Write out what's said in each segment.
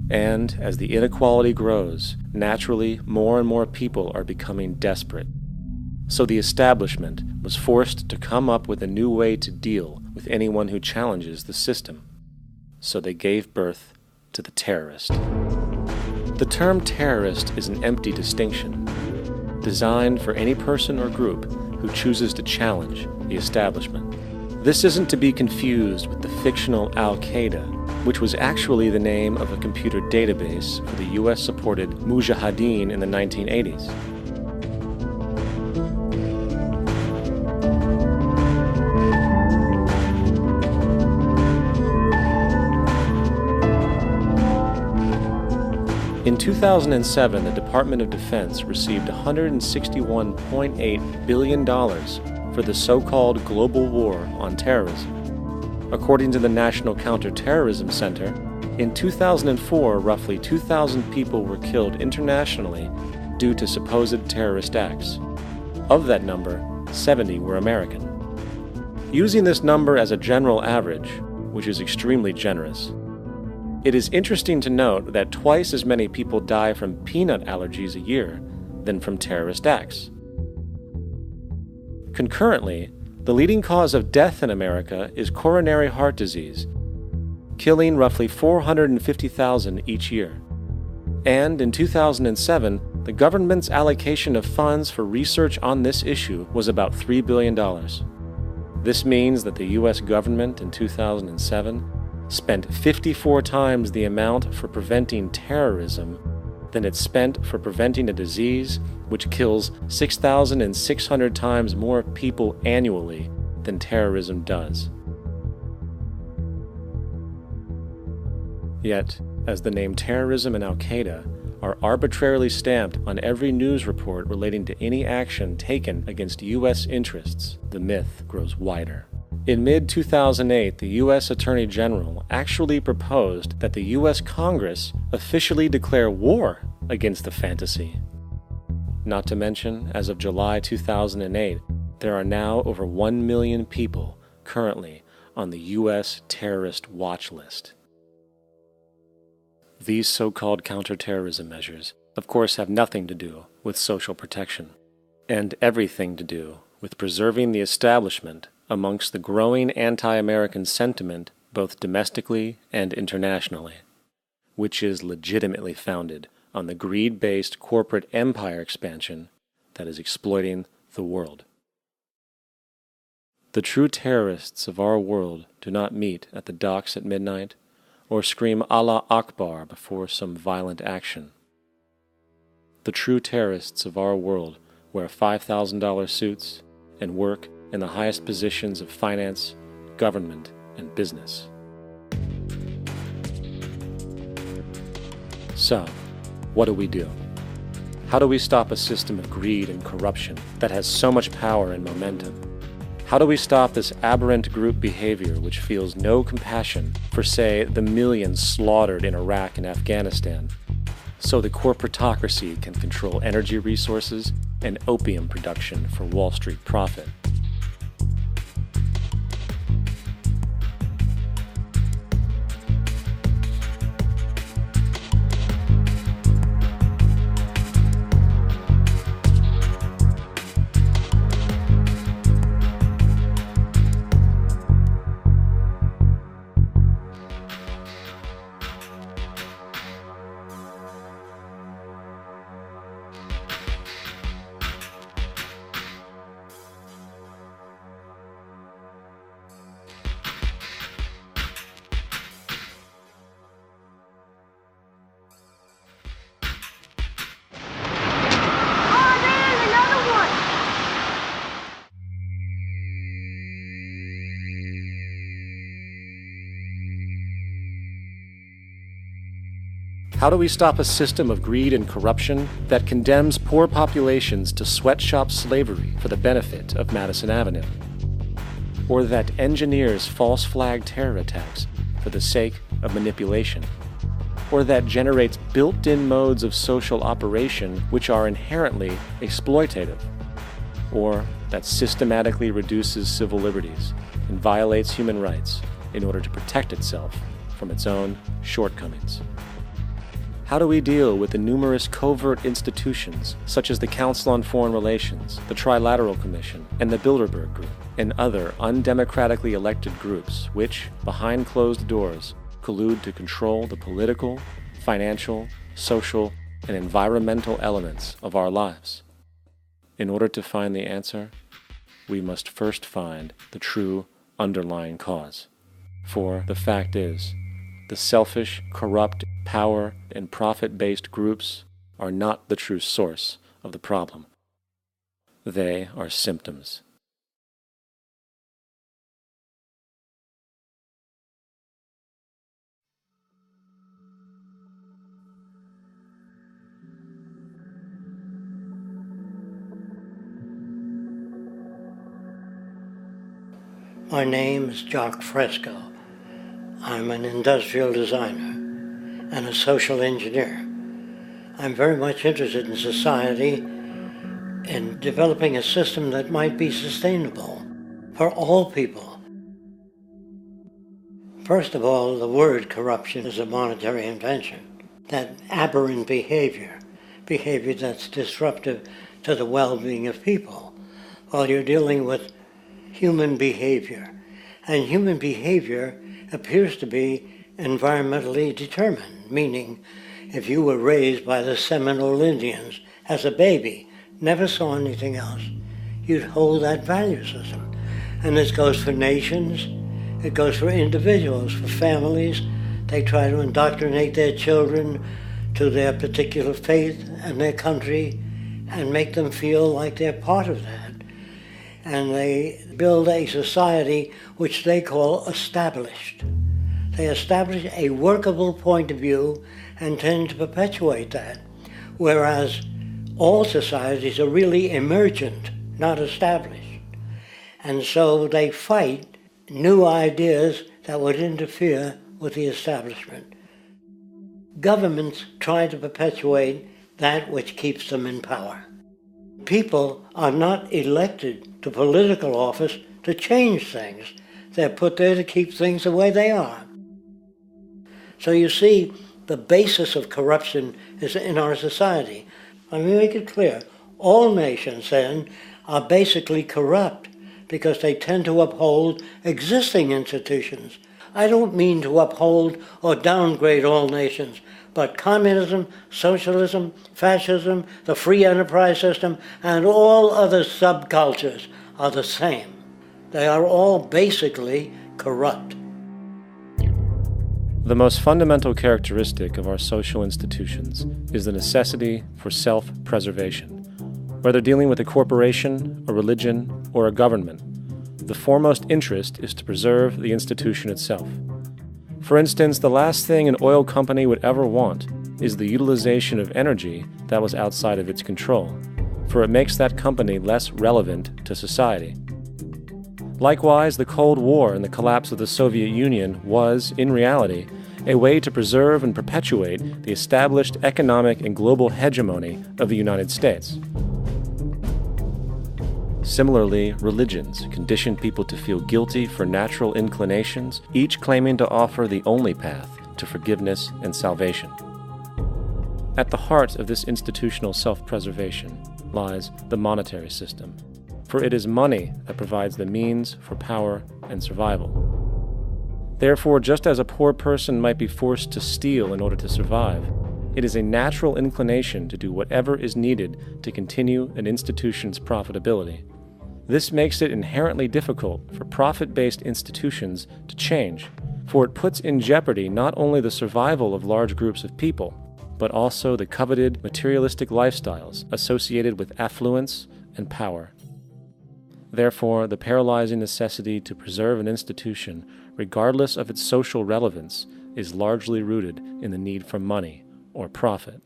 And as the inequality grows, naturally, more and more people are becoming desperate. So the establishment was forced to come up with a new way to deal with anyone who challenges the system. So they gave birth to the terrorist. The term terrorist is an empty distinction, designed for any person or group who chooses to challenge the establishment. This isn't to be confused with the fictional Al-Qaeda, which was actually the name of a computer database for the US-supported Mujahideen in the 1980s. In 2007, the Department of Defense received $161.8 billion for the so-called global war on terrorism. According to the National Counterterrorism Center, in 2004, roughly 2,000 people were killed internationally due to supposed terrorist acts. Of that number, 70 were American. Using this number as a general average, which is extremely generous, it is interesting to note that twice as many people die from peanut allergies a year than from terrorist acts. Concurrently, the leading cause of death in America is coronary heart disease, killing roughly 450,000 each year. And in 2007, the government's allocation of funds for research on this issue was about $3 billion. This means that the US government in 2007 spent 54 times the amount for preventing terrorism than it spent for preventing a disease which kills 6,600 times more people annually than terrorism does. Yet, as the name terrorism and Al-Qaeda are arbitrarily stamped on every news report relating to any action taken against U.S. interests, the myth grows wider. In mid-2008, the U.S. Attorney General actually proposed that the U.S. Congress officially declare war against the fantasy. Not to mention, as of July 2008, there are now over 1 million people currently on the U.S. terrorist watch list. These so-called counterterrorism measures, of course, have nothing to do with social protection, and everything to do with preserving the establishment amongst the growing anti-American sentiment both domestically and internationally, which is legitimately founded on the greed-based corporate empire expansion that is exploiting the world. The true terrorists of our world do not meet at the docks at midnight or scream Allah Akbar before some violent action. The true terrorists of our world wear $5,000 suits and work in the highest positions of finance, government, and business. So, what do we do? How do we stop a system of greed and corruption that has so much power and momentum? How do we stop this aberrant group behavior which feels no compassion for, say, the millions slaughtered in Iraq and Afghanistan, so the corporatocracy can control energy resources and opium production for Wall Street profit? How do we stop a system of greed and corruption that condemns poor populations to sweatshop slavery for the benefit of Madison Avenue? Or that engineers false flag terror attacks for the sake of manipulation? Or that generates built-in modes of social operation which are inherently exploitative? Or that systematically reduces civil liberties and violates human rights in order to protect itself from its own shortcomings? How do we deal with the numerous covert institutions, such as the Council on Foreign Relations, the Trilateral Commission, and the Bilderberg Group, and other undemocratically elected groups which, behind closed doors, collude to control the political, financial, social, and environmental elements of our lives? In order to find the answer, we must first find the true underlying cause. For the fact is, the selfish, corrupt, power, and profit-based groups are not the true source of the problem. They are symptoms. My name is Jock Fresco. I'm an industrial designer and a social engineer. I'm very much interested in society and developing a system that might be sustainable for all people. First of all, the word corruption is a monetary invention. That aberrant behavior that's disruptive to the well-being of people, while you're dealing with human behavior. And human behavior appears to be environmentally determined, meaning if you were raised by the Seminole Indians as a baby, never saw anything else, you'd hold that value system. And this goes for nations, it goes for individuals, for families. They try to indoctrinate their children to their particular faith and their country and make them feel like they're part of that. And they build a society which they call established. They establish a workable point of view and tend to perpetuate that, whereas all societies are really emergent, not established. And so they fight new ideas that would interfere with the establishment. Governments try to perpetuate that which keeps them in power. People are not elected to political office to change things. They're put there to keep things the way they are. So you see, the basis of corruption is in our society. Let me make it clear. All nations, then, are basically corrupt because they tend to uphold existing institutions. I don't mean to uphold or downgrade all nations, but communism, socialism, fascism, the free enterprise system, and all other subcultures are the same. They are all basically corrupt. The most fundamental characteristic of our social institutions is the necessity for self-preservation. Whether dealing with a corporation, a religion, or a government, the foremost interest is to preserve the institution itself. For instance, the last thing an oil company would ever want is the utilization of energy that was outside of its control, for it makes that company less relevant to society. Likewise, the Cold War and the collapse of the Soviet Union was, in reality, a way to preserve and perpetuate the established economic and global hegemony of the United States. Similarly, religions condition people to feel guilty for natural inclinations, each claiming to offer the only path to forgiveness and salvation. At the heart of this institutional self-preservation lies the monetary system, for it is money that provides the means for power and survival. Therefore, just as a poor person might be forced to steal in order to survive, it is a natural inclination to do whatever is needed to continue an institution's profitability. This makes it inherently difficult for profit-based institutions to change, for it puts in jeopardy not only the survival of large groups of people, but also the coveted materialistic lifestyles associated with affluence and power. Therefore, the paralyzing necessity to preserve an institution, regardless of its social relevance, is largely rooted in the need for money or profit.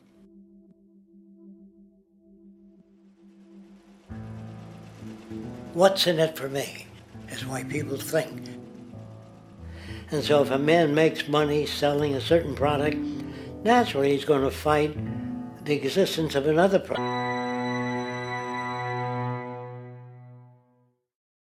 What's in it for me is why people think. And so if a man makes money selling a certain product, naturally he's going to fight the existence of another product.